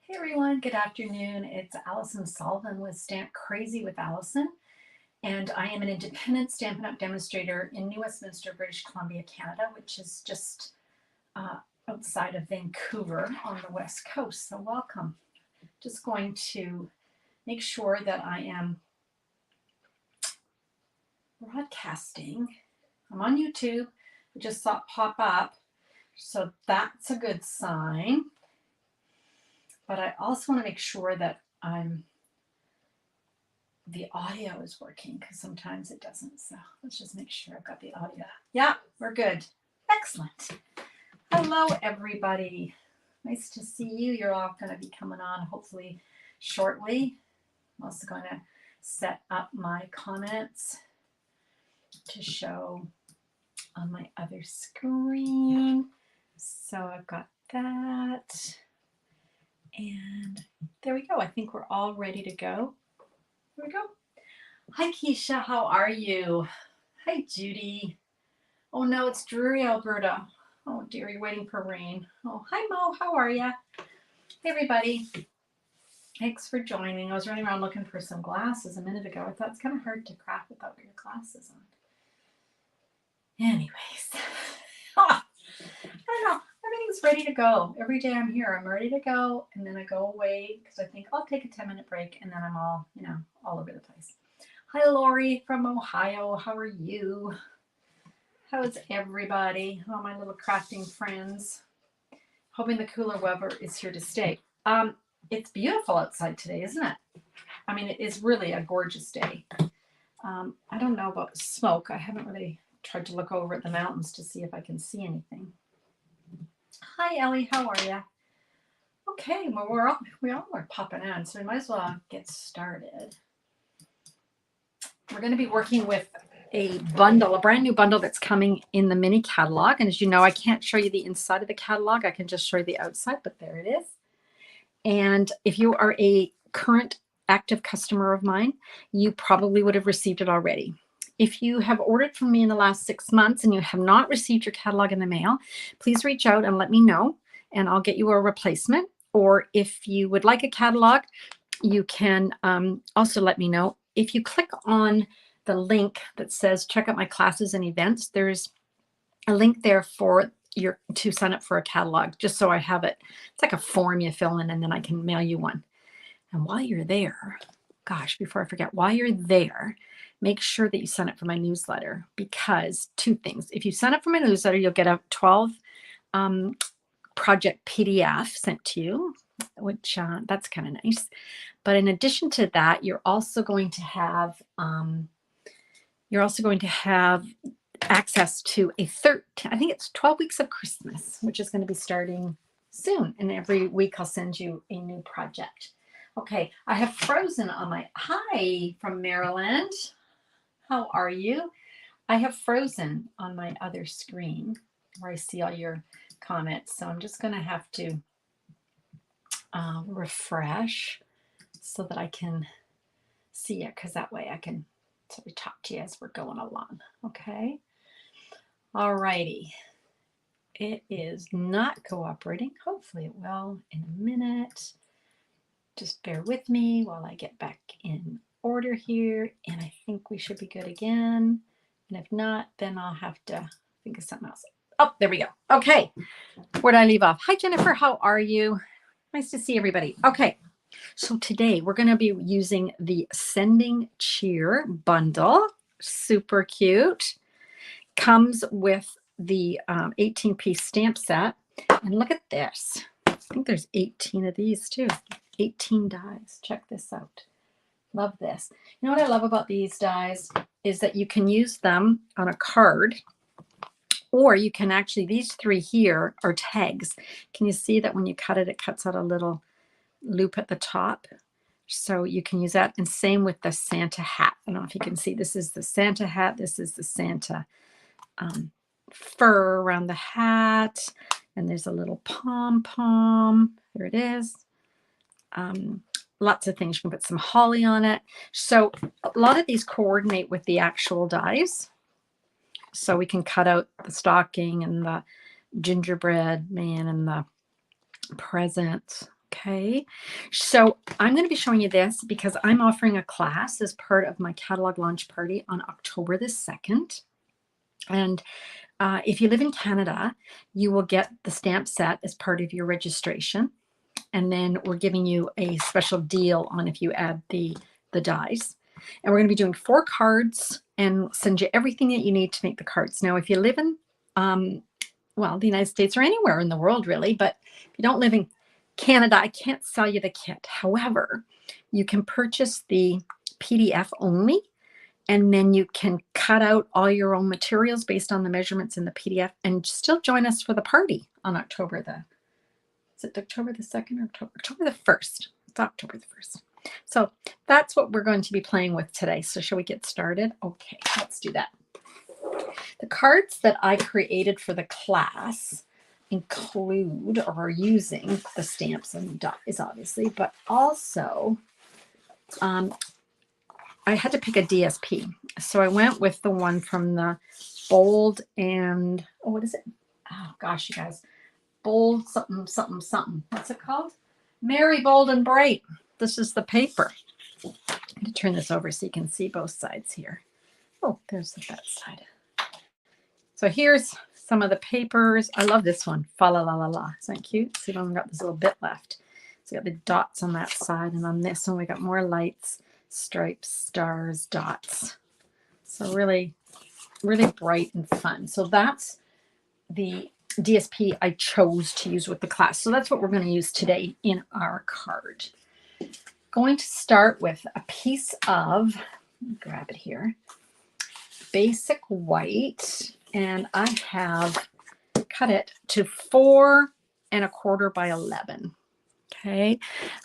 Hey everyone, good afternoon. It's Alison Sullivan with Stamp Crazy with Alison, and I am an independent Stampin' Up! Demonstrator in New Westminster, British Columbia, Canada, which is just outside of Vancouver on the west coast. So welcome. Just going to make sure that I am broadcasting. I'm on YouTube. I just saw it pop up, so that's a good sign. But I also want to make sure that the audio is working, because sometimes it doesn't. So let's just make sure I've got the audio. Yeah, we're good. Excellent. Hello, everybody. Nice to see you. You're all going to be coming on hopefully shortly. I'm also going to set up my comments to show on my other screen. So I've got that. And there we go. I think we're all ready to go. Here we go. Hi, Keisha. How are you? Hi, Judy. Oh, no, it's dreary, Alberta. Oh, dear, you're waiting for rain. Oh, hi, Mo. How are you? Hey, everybody. Thanks for joining. I was running around looking for some glasses a minute ago. I thought it's kind of hard to craft without your glasses on. Anyways. I don't know. Everything's ready to go. Every day I'm here, I'm ready to go, and then I go away because I think I'll take a 10-minute break, and then I'm all, all over the place. Hi, Lori from Ohio. How are you? How is everybody? Oh, my little crafting friends. Hoping the cooler weather is here to stay. It's beautiful outside today, isn't it? I mean, it is really a gorgeous day. I don't know about smoke. I haven't really tried to look over at the mountains to see if I can see anything. Hi, Ellie. How are you? Okay, well, we all are popping on, so we might as well get started. We're going to be working with a bundle, a brand new bundle that's coming in the mini catalog. And as you know, I can't show you the inside of the catalog. I can just show you the outside, but there it is. And if you are a current active customer of mine, you probably would have received it already. If you have ordered from me in the last 6 months and you have not received your catalog in the mail, please reach out and let me know, and I'll get you a replacement. Or if you would like a catalog, you can also let me know. If you click on the link that says check out my classes and events, there's a link there for to sign up for a catalog, just so I have it. It's like a form you fill in, and then I can mail you one. And while you're there, gosh, before I forget, while you're there, make sure that you sign up for my newsletter, because two things. If you sign up for my newsletter, you'll get a 12 project PDF sent to you, which that's kind of nice. But in addition to that, you're also going to have access to I think it's 12 weeks of Christmas, which is going to be starting soon. And every week I'll send you a new project. Okay, I have Frozen on my, hi from Maryland. How are you? I have Frozen on my other screen where I see all your comments. So I'm just going to have to refresh so that I can see it, because that way I can sort of talk to you as we're going along. Okay. All righty. It is not cooperating. Hopefully it will in a minute. Just bear with me while I get back in order here, and I think we should be good again. And if not, then I'll have to think of something else. Oh, there we go. Okay. Where did I leave off? Hi, Jennifer. How are you? Nice to see everybody. Okay. So today we're going to be using the Sending Cheer bundle. Super cute. Comes with the 18-piece stamp set. And look at this. I think there's 18 of these too. 18 dies. Check this out. Love this. You know what I love about these dies is that you can use them on a card, or you can actually, these three here are tags. Can you see that when you cut it, it cuts out a little loop at the top? So you can use that. And same with the Santa hat. I don't know if you can see, this is the Santa hat. This is the Santa fur around the hat. And there's a little pom-pom. There it is. Lots of things. You can put some holly on it. So a lot of these coordinate with the actual dies. So we can cut out the stocking and the gingerbread man and the presents. Okay, so I'm going to be showing you this because I'm offering a class as part of my catalog launch party on October the 2nd. And if you live in Canada, you will get the stamp set as part of your registration. And then we're giving you a special deal on if you add the dies. And we're going to be doing 4 cards and send you everything that you need to make the cards. Now, if you live in, well, the United States or anywhere in the world, really, but if you don't live in Canada, I can't sell you the kit. However, you can purchase the PDF only, and then you can cut out all your own materials based on the measurements in the PDF and still join us for the party on October the, is it October the 2nd or October the 1st? It's October the 1st. So that's what we're going to be playing with today. So shall we get started? Okay, let's do that. The cards that I created for the class include or are using the stamps and dies, obviously, but also I had to pick a DSP. So I went with the one from the Bold and, oh, what is it? Oh, gosh, you guys. Bold something, something, something. What's it called? Merry, Bold, and Bright. This is the paper. I'm going to turn this over so you can see both sides here. Oh, there's the that side. So here's some of the papers. I love this one. Fa la la la la. Isn't that cute? See, I've only got this little bit left. So we got the dots on that side, and on this one we got more lights, stripes, stars, dots. So really, really bright and fun. So that's the DSP I chose to use with the class. So that's what we're going to use today in our card. Going to start with a piece of, let me grab it here, basic white, and I have cut it to 4 1/4 by 11. Okay,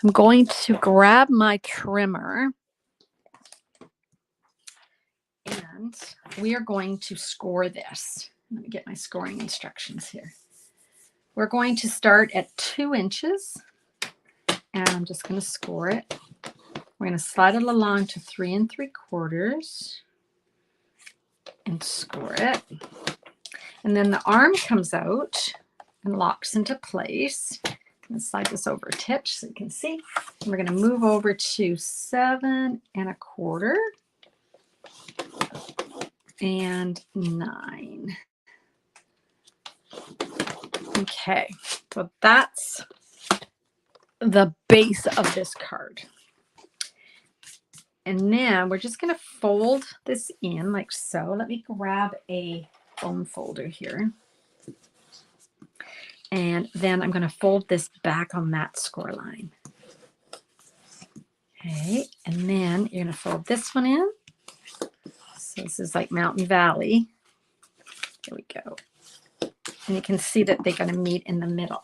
I'm going to grab my trimmer and we are going to score this. Let me get my scoring instructions here. We're going to start at 2 inches and I'm just going to score it. We're going to slide it along to 3 3/4 and score it. And then the arm comes out and locks into place. I'm going to slide this over a titch so you can see. And we're going to move over to 7 1/4 and 9. Okay, so that's the base of this card. And then we're just going to fold this in like so. Let me grab a foam folder here. And then I'm going to fold this back on that score line. Okay, and then you're going to fold this one in. So this is like Mountain Valley. There we go. And you can see that they're going to meet in the middle.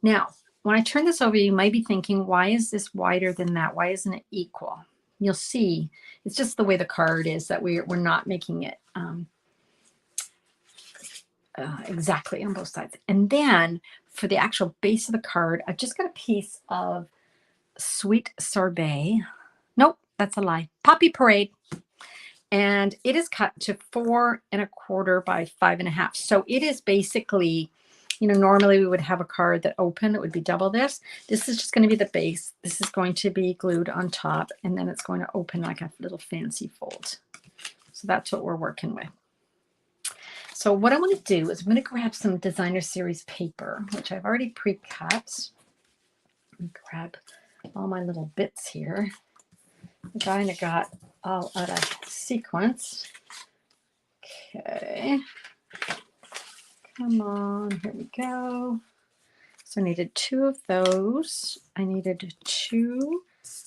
Now, when I turn this over, you might be thinking, why is this wider than that? Why isn't it equal? You'll see it's just the way the card is that we're not making it exactly on both sides. And then for the actual base of the card, I've just got a piece of Sweet Sorbet. Nope, that's a lie. Poppy Parade. And it is cut to 4 1/4 by 5 1/2. So it is basically, you know, normally we would have a card that opened. It would be double this. This is just going to be the base. This is going to be glued on top, and then it's going to open like a little fancy fold. So that's what we're working with. So what I want to do is I'm going to grab some designer series paper, which I've already pre-cut. Grab all my little bits here. I kind of got all out of sequence. Okay. Come on, here we go. So I needed 2 of those. I needed 2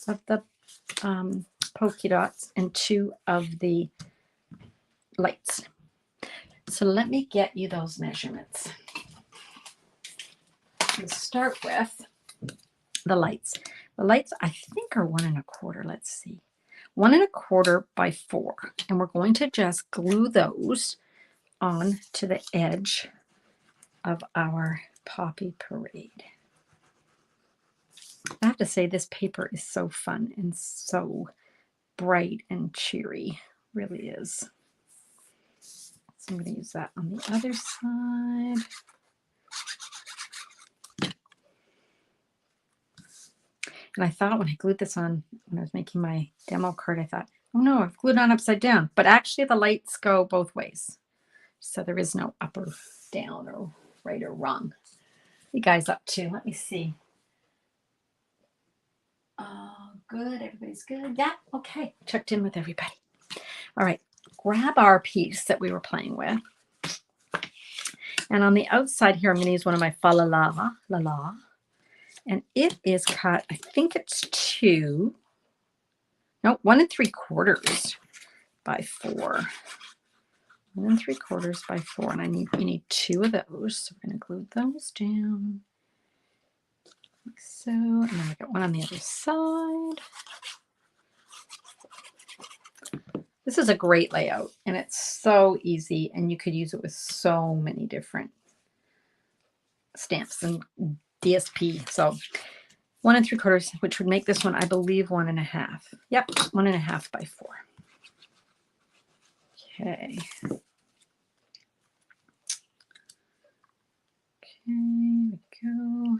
of the polka dots and 2 of the lights. So let me get you those measurements. Let's start with the lights. The lights I think are 1 1/4. Let's see. 1 1/4 by 4. And we're going to just glue those on to the edge of our Poppy Parade. I have to say this paper is so fun and so bright and cheery. Really is. So I'm going to use that on the other side. And I thought when I glued this on, when I was making my demo card, I thought, oh no, I've glued on upside down. But actually the lights go both ways. So there is no up or down or right or wrong. You guys up to? Let me see. Oh, good. Everybody's good. Yeah. Okay. Checked in with everybody. All right. Grab our piece that we were playing with. And on the outside here, I'm going to use one of my fa la la. And it is cut, I think it's 1 3/4 by 4. 1 3/4 by 4. And you need 2 of those. So we're going to glue those down. Like so. And then I got one on the other side. This is a great layout and it's so easy and you could use it with so many different stamps and DSP. So 1 3/4, which would make this one, I believe, 1.5. Yep, 1.5 by 4. Okay. Okay, we go.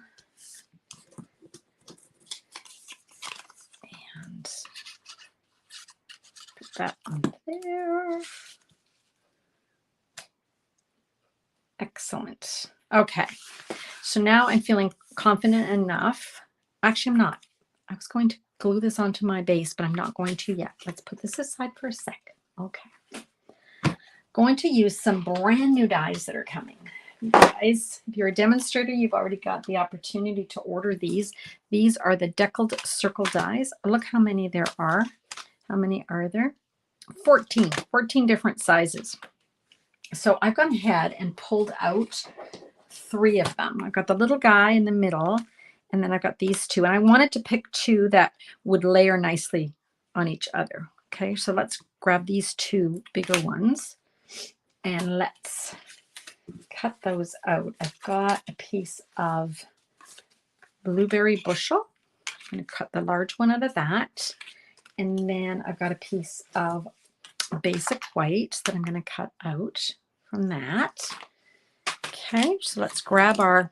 And put that on there. Excellent. Okay. So now I'm feeling confident enough. Actually, I'm not. I was going to glue this onto my base, but I'm not going to yet. Let's put this aside for a sec. Okay. Going to use some brand new dies that are coming. You guys, if you're a demonstrator, you've already got the opportunity to order these. These are the deckled circle dies. Look how many there are. How many are there? 14 different sizes. So I've gone ahead and pulled out 3 of them. I've got the little guy in the middle, and then I've got these 2. And I wanted to pick 2 that would layer nicely on each other. Okay, so let's grab these 2 bigger ones and let's cut those out. I've got a piece of blueberry bushel. I'm going to cut the large one out of that. And then I've got a piece of basic white that I'm going to cut out from that. Okay, so let's grab our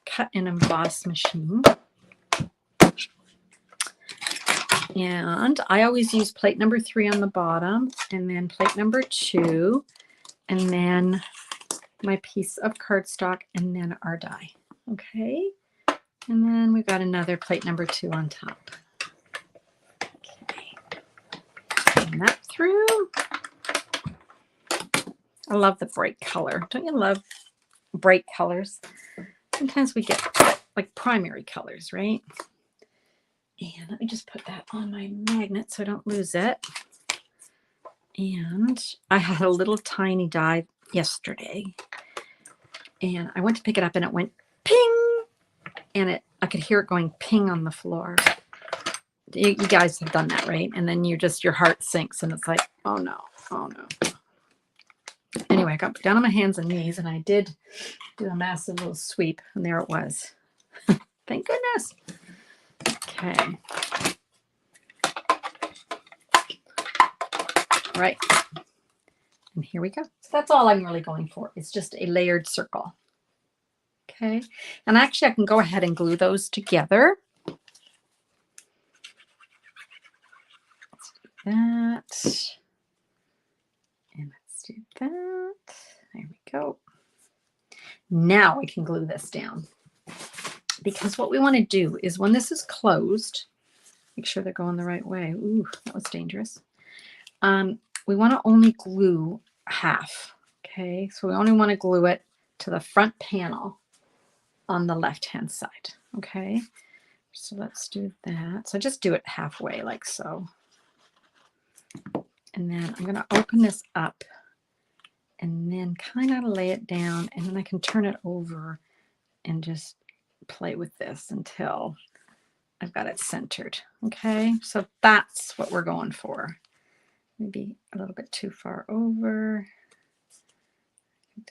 cut and emboss machine. And I always use plate number 3 on the bottom, and then plate number 2, and then my piece of cardstock, and then our die. Okay, and then we've got another plate number 2 on top. Okay, run that through. I love the bright color. Don't you love bright colors? Sometimes we get like primary colors, right? And let me just put that on my magnet so I don't lose it. And I had a little tiny die yesterday, and I went to pick it up and it went ping, and I could hear it going ping on the floor. You guys have done that, right? And then your heart sinks and it's like, oh no, oh no. Anyway, I got down on my hands and knees and I did do a massive little sweep, and there it was. Thank goodness. Okay. Right. And here we go. So that's all I'm really going for. It's just a layered circle. Okay. And actually I can go ahead and glue those together. Let's do that. And let's do that. There we go. Now we can glue this down. Because what we want to do is when this is closed, make sure they're going the right way. Ooh, that was dangerous. We want to only glue half. Okay, so we only want to glue it to the front panel on the left-hand side. Okay, so let's do that. So just do it halfway like so. And then I'm going to open this up and then kind of lay it down, and then I can turn it over and just play with this until I've got it centered. Okay, so that's what we're going for. Maybe a little bit too far over.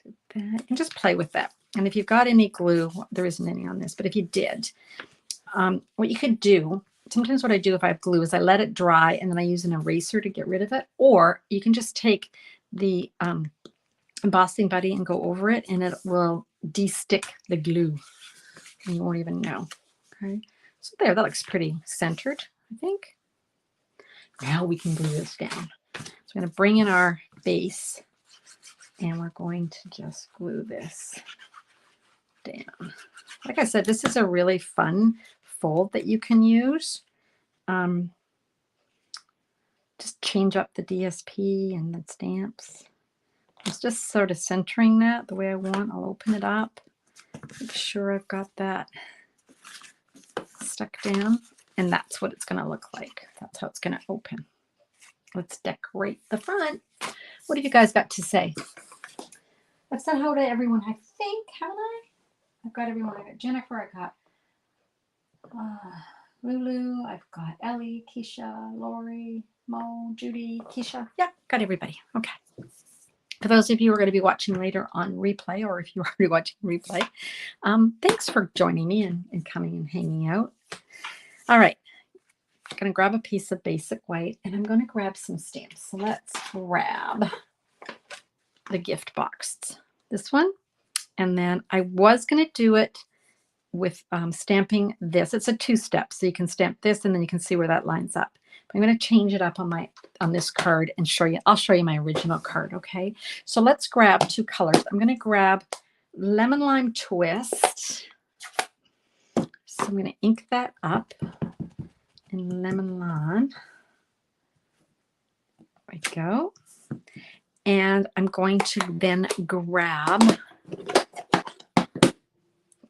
Do that and just play with that. And if you've got any glue, there isn't any on this, but if you did, what you could do, sometimes what I do if I have glue is I let it dry and then I use an eraser to get rid of it. Or you can just take the embossing buddy and go over it, and it will de-stick the glue. You won't even know. Okay, So there, that looks pretty centered, I think. Now we can glue this down. So we're going to bring in our base and we're going to just glue this down. Like I said, this is a really fun fold that you can use. Just change up the DSP and the stamps. It's just sort of centering that the way I want. I'll open it up. Make sure I've got that stuck down. And that's what it's going to look like. That's how it's going to open. Let's decorate the front. What have you guys got to say? I've said hello to everyone, I think, haven't I? I've got everyone. I got Jennifer. I got Lulu. I've got Ellie, Keisha, Lori, Mo, Judy, Keisha. Yeah, got everybody. Okay. For those of you who are going to be watching later on replay, or if you're already watching replay, thanks for joining me and coming and hanging out. All right. I'm going to grab a piece of basic white and I'm going to grab some stamps. So let's grab the gift box. This one. And then I was going to do it with stamping this. It's a two-step. So you can stamp this and then you can see where that lines up. But I'm going to change it up on this card and show you. I'll show you my original card. Okay. So let's grab two colors. I'm going to grab Lemon Lime Twist. So I'm going to ink that up in Lemon Lime. There we go. And I'm going to then grab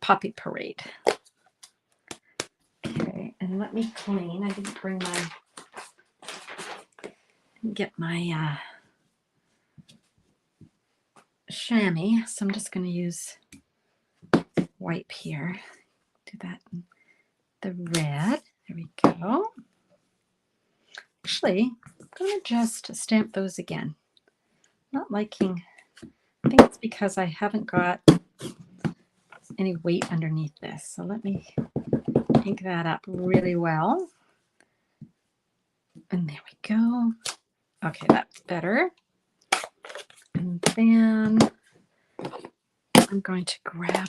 Poppy Parade. Okay, and let me clean. I didn't bring get my chamois, so I'm just going to use wipe here. Do that in the red. There we go. Actually, I'm going to just stamp those again. Not liking, I think it's because I haven't got any weight underneath this. So let me ink that up really well. And there we go. Okay, that's better. And then I'm going to grab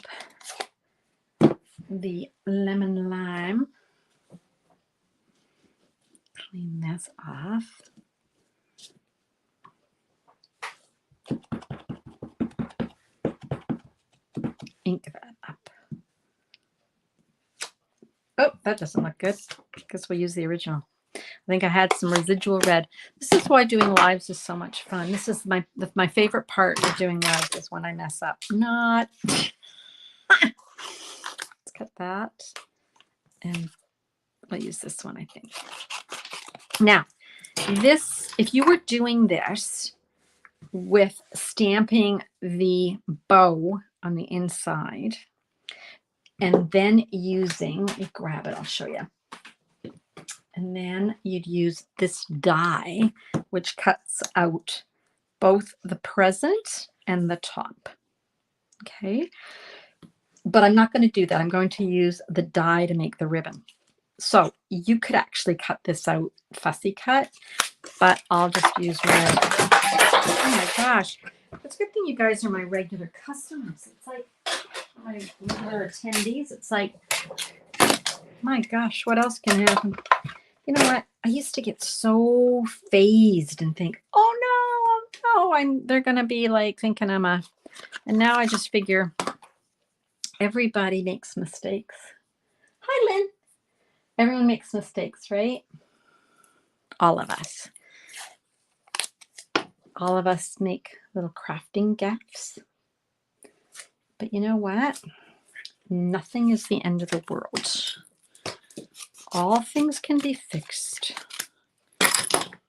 the Lemon Lime. Clean this off. Ink that up. Oh, that doesn't look good. I guess we'll use the original. I think I had some residual red. This is why doing lives is so much fun. This is my favorite part of doing lives is when I mess up. Not. Let's cut that. And I'll use this one, I think. Now, this, if you were doing this with stamping the bow on the inside and then using, let me grab it, I'll show you. And then you'd use this die, which cuts out both the present and the top. Okay. But I'm not going to do that. I'm going to use the die to make the ribbon. So you could actually cut this out fussy cut, but I'll just use my, oh my gosh. It's a good thing you guys are my regular customers. It's like my regular attendees. It's like, my gosh, what else can happen? You know what? I used to get so phased and think, oh no, they're going to be like thinking I'm a, and now I just figure everybody makes mistakes. Hi, Lynn. Everyone makes mistakes, right? All of us. All of us make little crafting gaffes. But you know what? Nothing is the end of the world. All things can be fixed.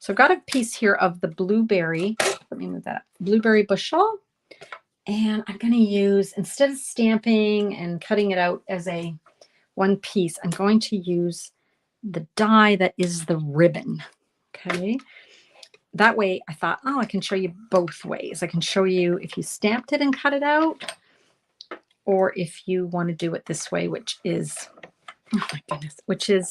So I've got a piece here of the blueberry. Let me move that. Blueberry bushel. And I'm going to use, instead of stamping and cutting it out as a one piece, I'm going to use the die that is the ribbon. Okay. That way I thought, oh, I can show you both ways. I can show you if you stamped it and cut it out, or if you want to do it this way, which is, oh my goodness, which is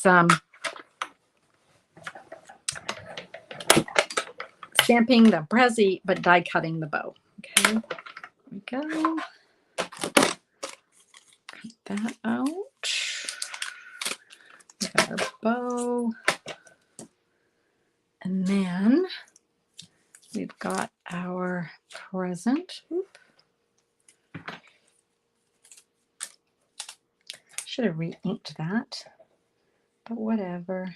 stamping the Prezi, but die cutting the bow. Okay, there we go. Cut that out. got our bow. And then we've got our present. Oop. Should have re-inked that, but whatever.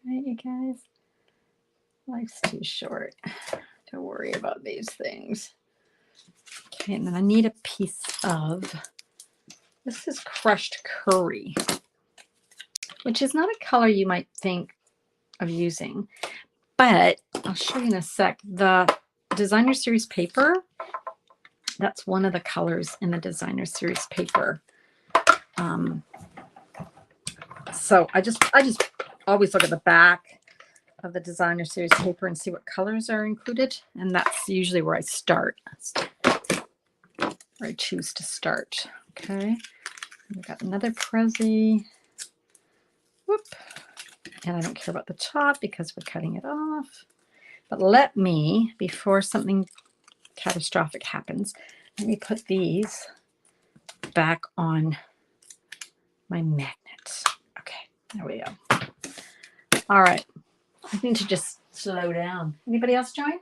Right, you guys? Life's too short to worry about these things. Okay, and then I need a piece of, this is crushed curry, which is not a color you might think of using, but I'll show you in a sec. The designer series paper, that's one of the colors in the designer series paper. So I just always look at the back of the designer series paper and see what colors are included, and that's usually where I start, where I choose to start. Okay, we've got another Prezi. Whoop. And I don't care about the top because we're cutting it off. But let me, before something catastrophic happens, let me put these back on my magnet. Okay, there we go. All right, I need to just slow down. Anybody else joined?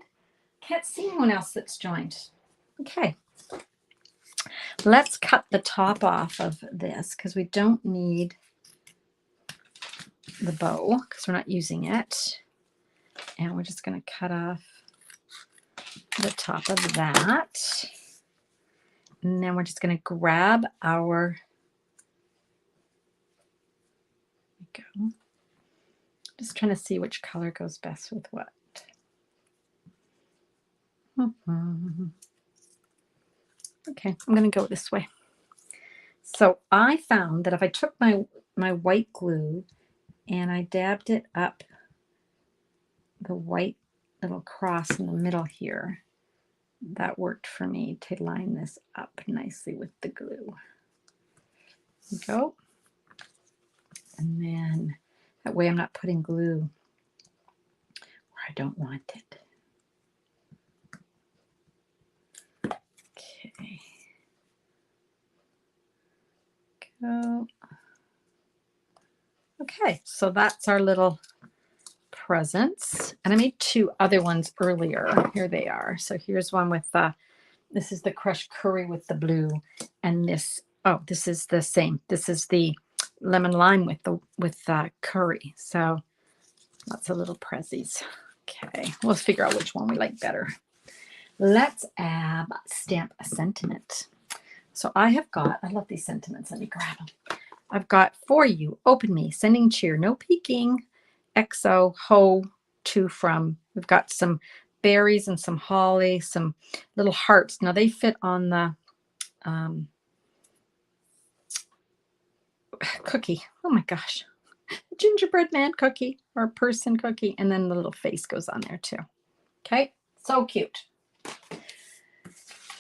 Can't see anyone else that's joined. Okay, let's cut the top off of this because we don't need the bow because we're not using it. And we're just going to cut off the top of that. And then we're just going to grab our, there we go. Just trying to see which color goes best with what. Okay, I'm going to go this way. So I found that if I took my white glue and I dabbed it up the white little cross in the middle here, that worked for me to line this up nicely with the glue. There we go. And then that way I'm not putting glue where I don't want it. Okay. Go. Okay, so that's our little presents. And I made two other ones earlier. Here they are. So here's one with this is the crushed curry with the blue, and this, oh, this is the same. This is the lemon lime with the curry. So lots of little prezzies. Okay, we'll figure out which one we like better. Let's stamp a sentiment. So I have got, I love these sentiments. Let me grab them. I've got for you, open me, sending cheer, no peeking, XO, ho, to, from. We've got some berries and some holly, some little hearts. Now they fit on the cookie. Oh my gosh. Gingerbread man cookie or person cookie. And then the little face goes on there too. Okay. So cute.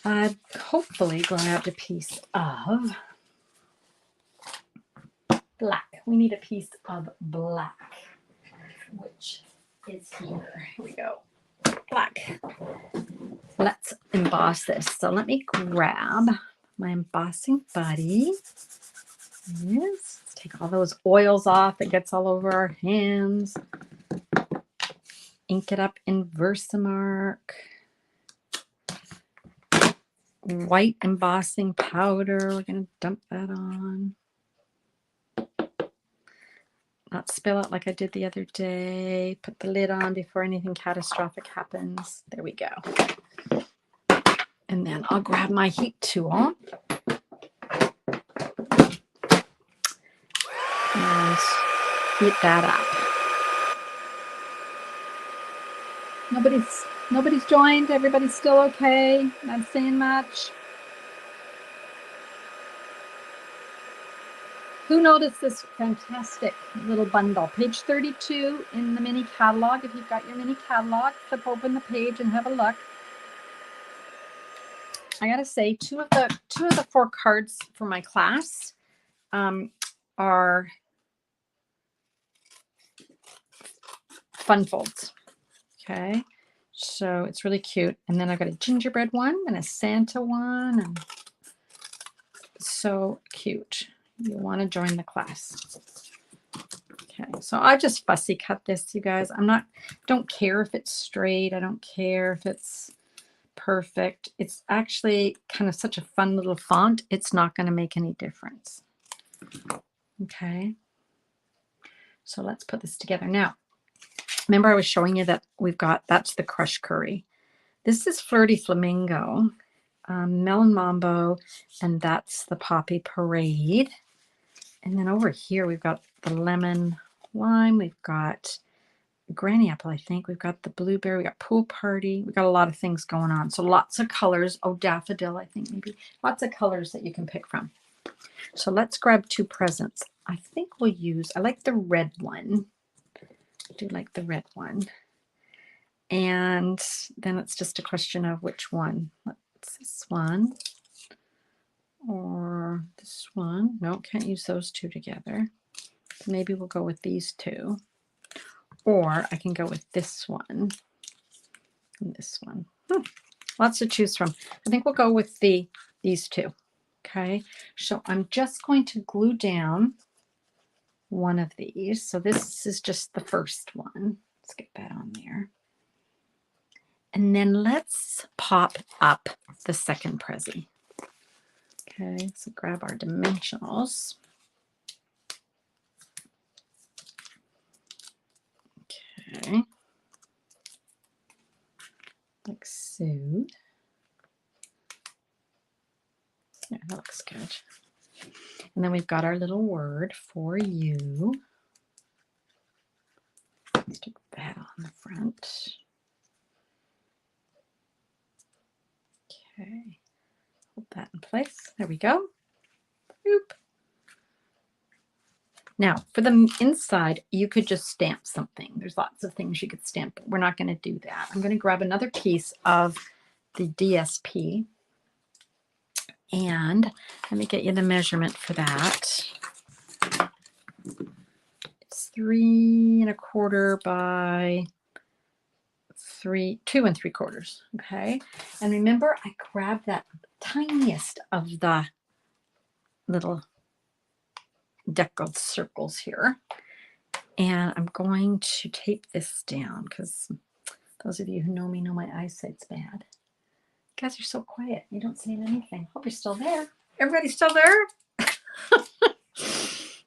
I hopefully grabbed a piece of black. We need a piece of black, which is here. Here we go. Black. Let's emboss this. So let me grab my embossing buddy. Yes. Let's take all those oils off that gets all over our hands. Ink it up in Versamark. White embossing powder. We're going to dump that on. Not spill it like I did the other day. Put the lid on before anything catastrophic happens. There we go. And then I'll grab my heat tool. And heat that up. Nobody's joined. Everybody's still okay. Not saying much. Who noticed this fantastic little bundle? Page 32 in the mini catalog. If you've got your mini catalog, flip open the page and have a look. I gotta say, two of the 4 cards for my class are fun folds. Okay, so it's really cute. And then I've got a gingerbread one and a Santa one, and so cute. You want to join the class. Okay, so I just fussy cut this, you guys. Don't care if it's straight. I don't care if it's perfect. It's actually kind of such a fun little font. It's not going to make any difference. Okay. So let's put this together. Now, remember I was showing you that that's the crushed curry. This is Flirty Flamingo, Melon Mambo, and that's the Poppy Parade. And then over here, we've got the lemon lime. We've got granny apple, I think. We've got the blueberry. We got pool party. We've got a lot of things going on. So lots of colors. Oh, daffodil, I think maybe. Lots of colors that you can pick from. So let's grab 2 presents. I think I like the red one. I do like the red one. And then it's just a question of which one. What's this one? Or this one? No, can't use those 2 together. So maybe we'll go with these 2. Or I can go with this one and this one. Lots to choose from. I think we'll go with these 2. Okay, so I'm just going to glue down one of these. So this is just the first one. Let's get that on there. And then let's pop up the second Prezi. Okay, so grab our dimensionals. Okay, like so. Yeah, that looks good. And then we've got our little word for you. Let's stick that on the front. Okay, hold that in place. There we go. Boop. Now, for the inside, you could just stamp something. There's lots of things you could stamp, but we're not going to do that. I'm going to grab another piece of the DSP. And let me get you the measurement for that. It's 3 1/4 by 2 3/4. Okay. And remember, I grabbed that tiniest of the little deckled circles here. And I'm going to tape this down because those of you who know me know my eyesight's bad. You guys are so quiet. You don't say anything. Hope you're still there. Everybody's still there?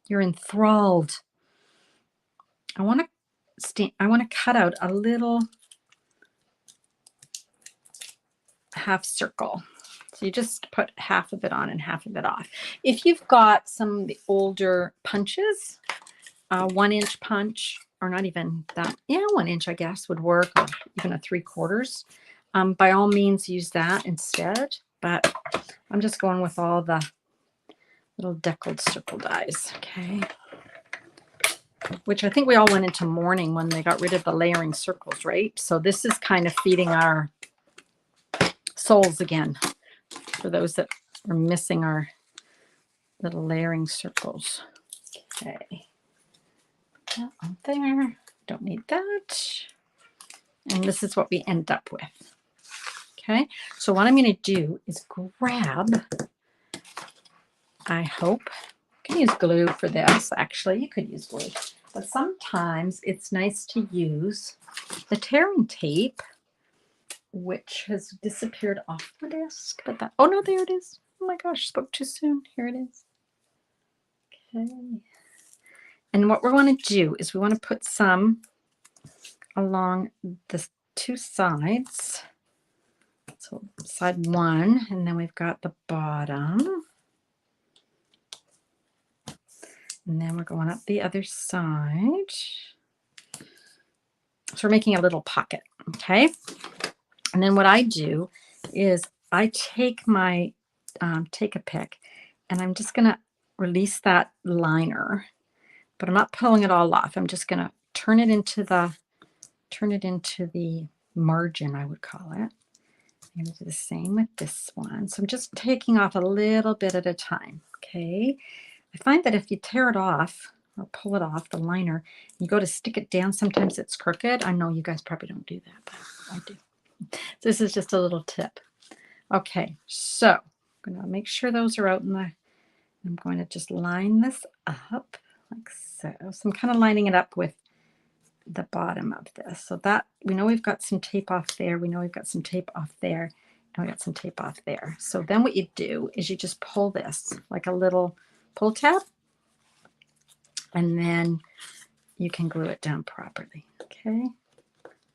You're enthralled. I want to cut out a little half circle. So you just put half of it on and half of it off. If you've got some of the older punches, 1-inch punch, or not even that, 1 inch, I guess, would work, or even a 3/4. By all means, use that instead. But I'm just going with all the little deckled circle dies, okay? Which I think we all went into mourning when they got rid of the layering circles, right? So this is kind of feeding our souls again for those that are missing our little layering circles. Okay. That on there. Don't need that. And this is what we end up with. Okay. So what I'm going to do is grab, I hope, you can use glue for this. Actually, you could use glue. But sometimes it's nice to use the tearing tape, which has disappeared off the disc. But that, oh no, there it is. Oh my gosh, spoke too soon. Here it is. Okay. And what we're going to do is we want to put some along the 2 sides. So side 1, and then we've got the bottom. And then we're going up the other side. So we're making a little pocket, okay? And then what I do is I take my take a pick, and I'm just going to release that liner, but I'm not pulling it all off. I'm just going to turn it into the margin, I would call it. I'm going to do the same with this one. So I'm just taking off a little bit at a time, okay? I find that if you tear it off or pull it off, the liner, you go to stick it down, sometimes it's crooked. I know you guys probably don't do that, but I do. So this is just a little tip. Okay, so I'm going to make sure those are out in the, I'm going to just line this up like So I'm kind of lining it up with the bottom of this. So that we know we've got some tape off there. We know we've got some tape off there. And we got some tape off there. So then what you do is you just pull this like a little pull tab. And then you can glue it down properly. Okay.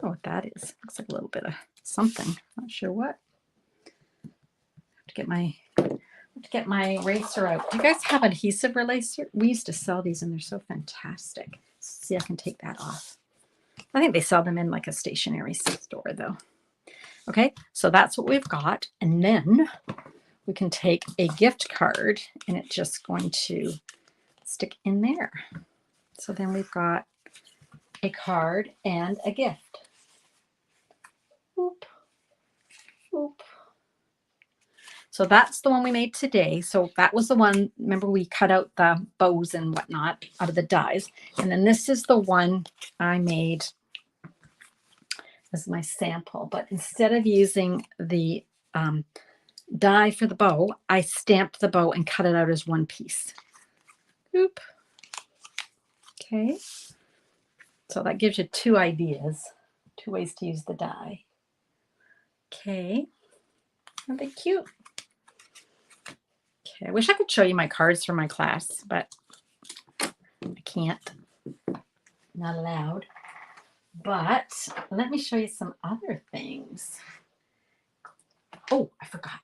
Oh, what that is. Looks like a little bit of something. Not sure what. To get my eraser out. Do you guys have adhesive eraser? We used to sell these and they're so fantastic. See, I can take that off. I think they sell them in like a stationery store though. Okay, so that's what we've got. And then we can take a gift card and it's just going to stick in there. So then we've got a card and a gift. Oop, oop. So that's the one we made today. So that was the one, remember we cut out the bows and whatnot out of the dies. And then this is the one I made as my sample. But instead of using the die for the bow, I stamped the bow and cut it out as one piece. Oop. Okay. So that gives you two ideas, two ways to use the die. Okay. Aren't they cute? Okay, I wish I could show you my cards for my class, but I can't. Not allowed. But let me show you some other things. Oh, I forgot.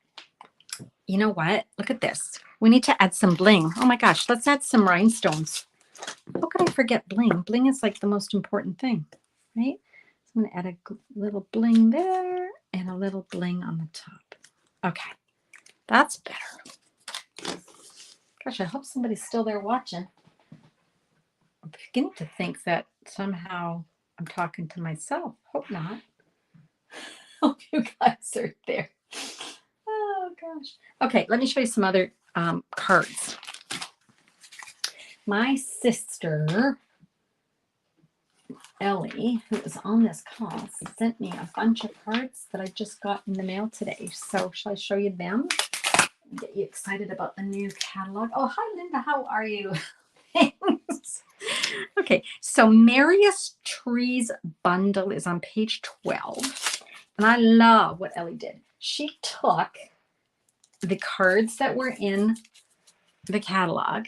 You know what? Look at this. We need to add some bling. Oh my gosh, let's add some rhinestones. How could I forget bling? Bling is like the most important thing, right? So I'm going to add a little bling there and a little bling on the top. Okay, that's better. Gosh, I hope somebody's still there watching. I'm beginning to think that somehow I'm talking to myself. Hope not. Hope you guys are there. Oh, gosh. Okay, let me show you some other cards. My sister, Ellie, who is on this call, sent me a bunch of cards that I just got in the mail today. So shall I show you them? Get you excited about the new catalog. Oh, hi, Linda. How are you? Thanks. Okay, so Marius Trees bundle is on page 12. And I love what Ellie did. She took the cards that were in the catalog.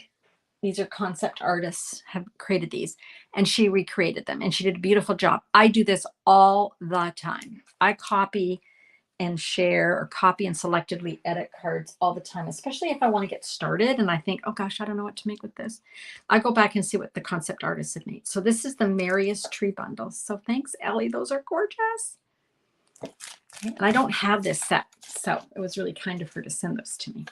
These are concept artists have created these, and she recreated them, and she did a beautiful job. I do this all the time. I copy and share or copy and selectively edit cards all the time, especially if I want to get started and I think, oh gosh, I don't know what to make with this. I go back and see what the concept artists have made. So this is the Marius Tree bundle. So thanks, Ellie. Those are gorgeous. Okay. And I don't have this set, so it was really kind of her to send those to me.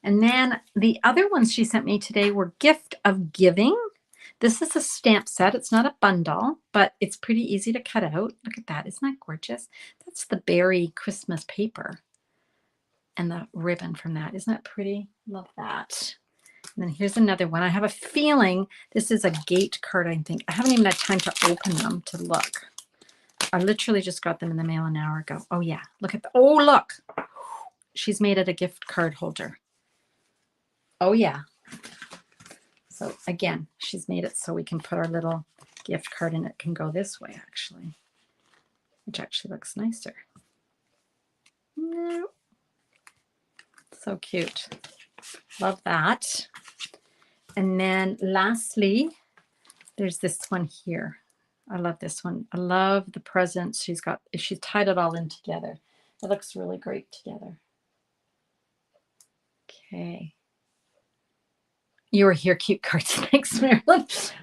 And then the other ones she sent me today were Gift of Giving. This is a stamp set. It's not a bundle, but it's pretty easy to cut out. Look at that. Isn't that gorgeous? That's the berry Christmas paper and the ribbon from that. Isn't that pretty? Love that. And then here's another one. I have a feeling this is a gate card, I think. I haven't even had time to open them to look. I literally just got them in the mail an hour ago. Oh, yeah. Look at the, oh, look. She's made it a gift card holder. Oh, yeah. So again, she's made it so we can put our little gift card in. It can go this way, actually, which actually looks nicer. No. So cute. Love that. And then lastly, there's this one here. I love this one. I love the presents she's got. She's tied it all in together. It looks really great together. Okay. You were here, cute cards. Thanks, Marilyn. I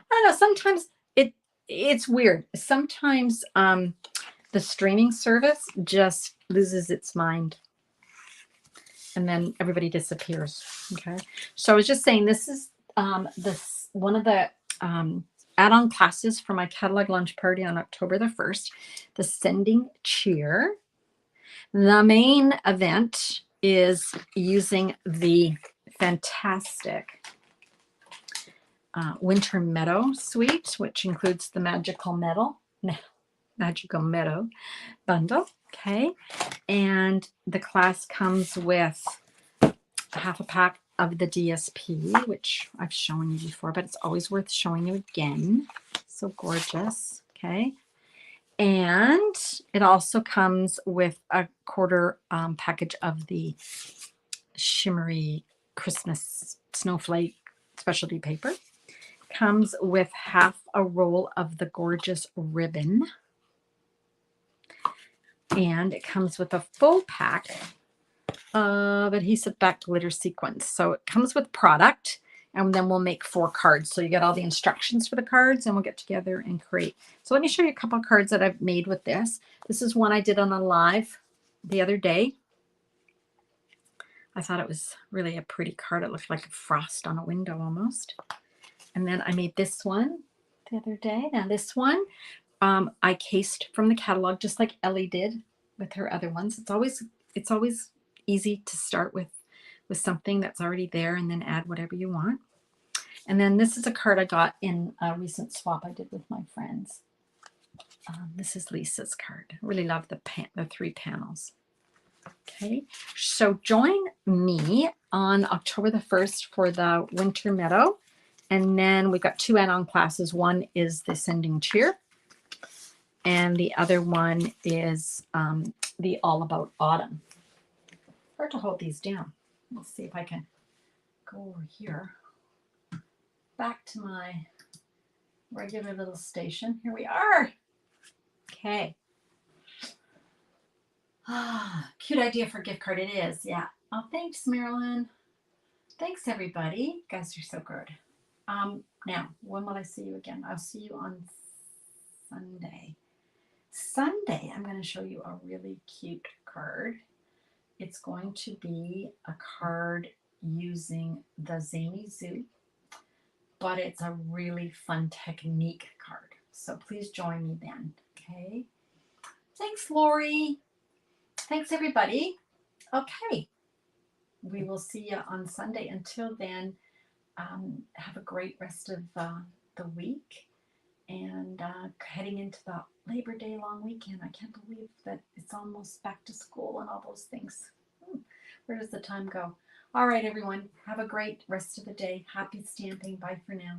don't know. Sometimes it's weird. Sometimes the streaming service just loses its mind, and then everybody disappears. Okay. So I was just saying, this is this one of the add-on classes for my catalog launch party on October the 1st. The Sending Cheer. The main event is using the fantastic Winter Meadow suite, which includes the Magical Meadow bundle. Okay, and the class comes with half a pack of the DSP, which I've shown you before, but it's always worth showing you again. So gorgeous. Okay. And it also comes with a quarter package of the shimmery Christmas snowflake specialty paper. Comes with half a roll of the gorgeous ribbon. And it comes with a full pack of adhesive back glitter sequins. So it comes with product, and then we'll make 4 cards. So you get all the instructions for the cards, and we'll get together and create. So let me show you a couple of cards that I've made with this. This is one I did on a live the other day. I thought it was really a pretty card. It looked like a frost on a window almost. And then I made this one the other day. Now this one I cased from the catalog, just like Ellie did with her other ones. It's always easy to start with something that's already there and then add whatever you want. And then this is a card I got in a recent swap I did with my friends. This is Lisa's card. I really love the 3 panels. Okay, so join me on October the 1st for the Winter Meadow. And then we've got 2 add-on classes. One is the Sending Cheer. And the other one is the All About Autumn. Hard to hold these down. Let's see if I can go over here. Back to my regular little station. Here we are. Okay. Cute idea for gift card. It is. Yeah. Oh, thanks, Marilyn. Thanks, everybody. You guys are so good. Now, when will I see you again? I'll see you on Sunday. Sunday, I'm going to show you a really cute card. It's going to be a card using the Zany Zoo, but it's a really fun technique card. So please join me then. Okay. Thanks, Lori. Thanks, everybody. Okay. We will see you on Sunday. Until then, have a great rest of the week. And heading into the Labor Day long weekend. I can't believe that it's almost back to school and all those things. Where does the time go? All right, everyone. Have a great rest of the day. Happy stamping. Bye for now.